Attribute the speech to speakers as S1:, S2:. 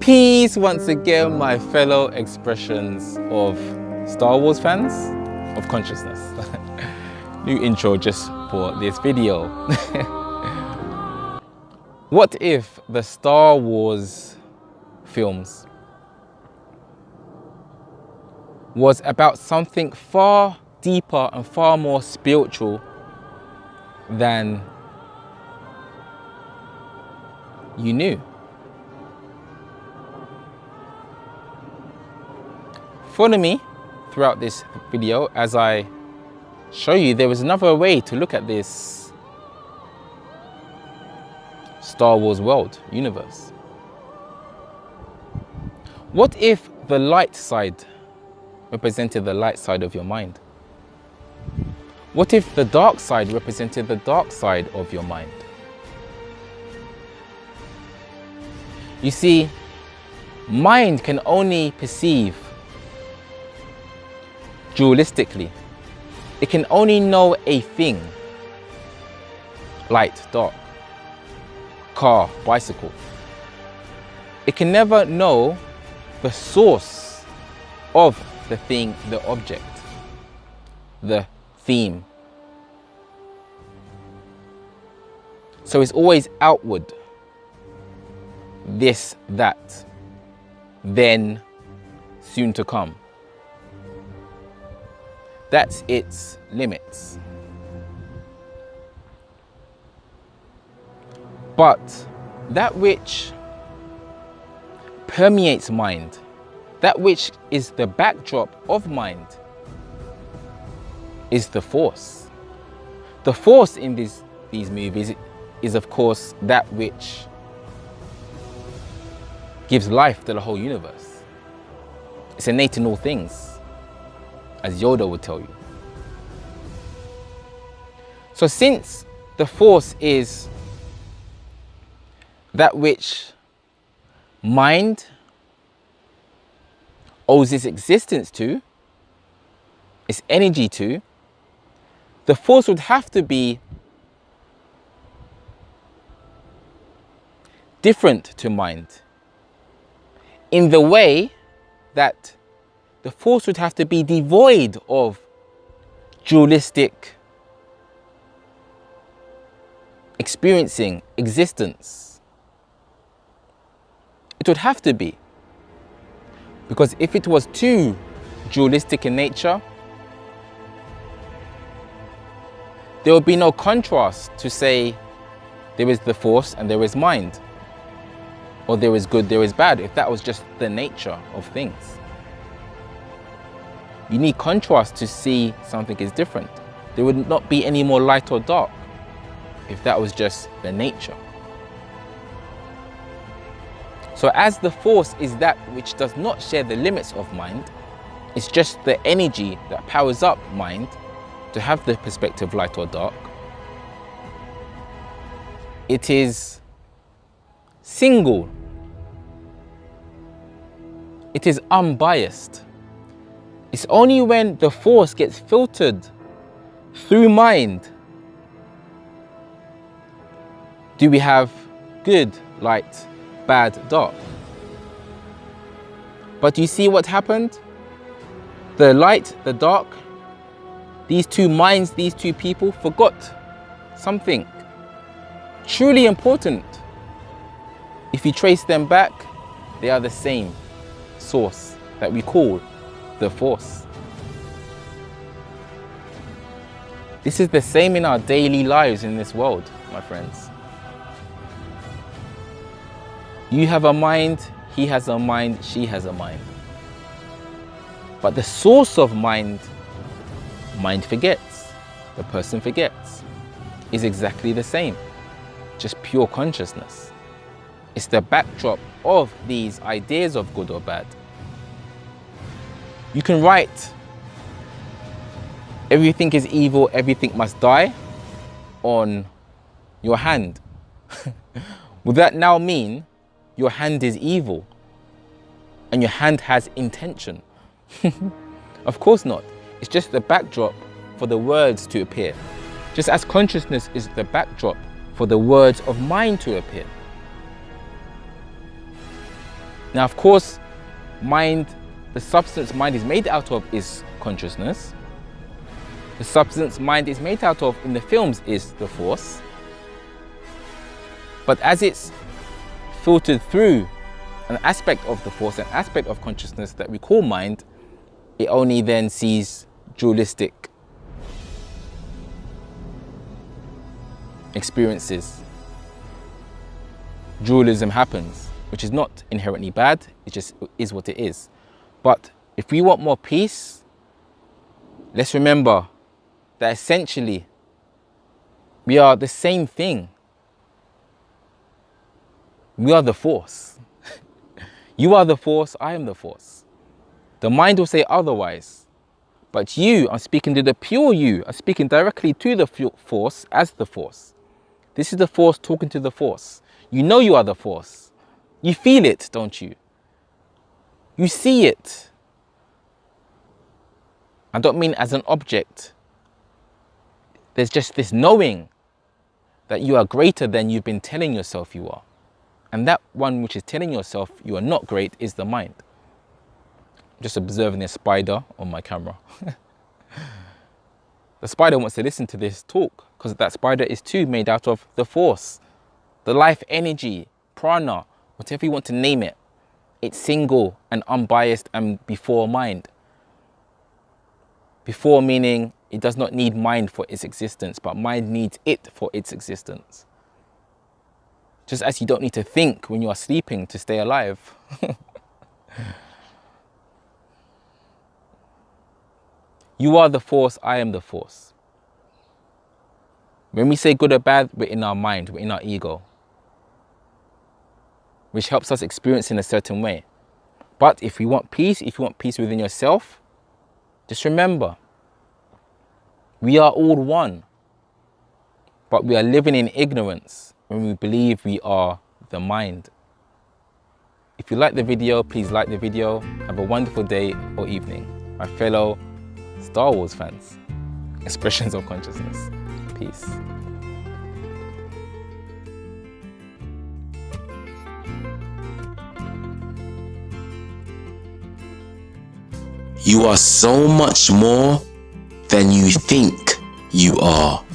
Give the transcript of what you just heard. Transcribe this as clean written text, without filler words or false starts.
S1: Peace once again, my fellow expressions of Star Wars fans of consciousness. New intro just for this video. What if the Star Wars films was about something far deeper and far more spiritual than you knew? Follow me throughout this video as I show you there is another way to look at this Star Wars world, universe. What if the light side represented the light side of your mind? What if the dark side represented the dark side of your mind? You see, mind can only perceive dualistically. It can only know a thing: light, dark, car, bicycle. It can never know the source of the thing, the object, the theme. So it's always outward. This, that, then, soon to come. That's its limits. But that which permeates mind, that which is the backdrop of mind, is the force. The force in these movies is, of course, that which gives life to the whole universe. It's innate in all things, as Yoda would tell you. So since the force is that which mind owes its existence to, its energy to, the force would have to be different to mind, in the way that the force would have to be devoid of dualistic experiencing, existence. It would have to be. Because if it was too dualistic in nature, there would be no contrast to say there is the force and there is mind, or there is good, there is bad, if that was just the nature of things. You need contrast to see something is different. There would not be any more light or dark if that was just the nature. So as the force is that which does not share the limits of mind, it's just the energy that powers up mind to have the perspective light or dark. It is single. It is unbiased. It's only when the force gets filtered through mind do we have good, light, bad, dark. But you see what happened? The light, the dark, these two minds, these two people forgot something truly important. If you trace them back, they are the same source that we call the force. This is the same in our daily lives in this world, my friends. You have a mind, he has a mind, she has a mind. But the source of mind forgets, the person forgets, is exactly the same, just pure consciousness. It's the backdrop of these ideas of good or bad. You can write, everything is evil, everything must die, on your hand. Would that now mean your hand is evil and your hand has intention? Of course not. It's just the backdrop for the words to appear. Just as consciousness is the backdrop for the words of mind to appear. Now, of course, mind, the substance mind is made out of is consciousness. The substance mind is made out of in the films is the force. But as it's filtered through an aspect of the force, an aspect of consciousness that we call mind, it only then sees dualistic experiences. Dualism happens, which is not inherently bad, it just is what it is. But if we want more peace, let's remember that essentially we are the same thing. We are the force. You are the force, I am the force. The mind will say otherwise. But you, I'm speaking to the pure you, I'm speaking directly to the force as the force. This is the force talking to the force. You know you are the force. You feel it, don't you? You see it. I don't mean as an object. There's just this knowing that you are greater than you've been telling yourself you are. And that one which is telling yourself you are not great is the mind. I'm just observing a spider on my camera. The spider wants to listen to this talk because that spider is too made out of the force, the life energy, prana, whatever you want to name it. It's single and unbiased and before mind. Before meaning it does not need mind for its existence, but mind needs it for its existence. Just as you don't need to think when you are sleeping to stay alive. You are the force, I am the force. When we say good or bad, we're in our mind, we're in our ego, which helps us experience in a certain way. But if you want peace within yourself, just remember, we are all one, but we are living in ignorance when we believe we are the mind. If you like the video, please like the video. Have a wonderful day or evening, my fellow Star Wars fans. Expressions of consciousness. Peace.
S2: You are so much more than you think you are.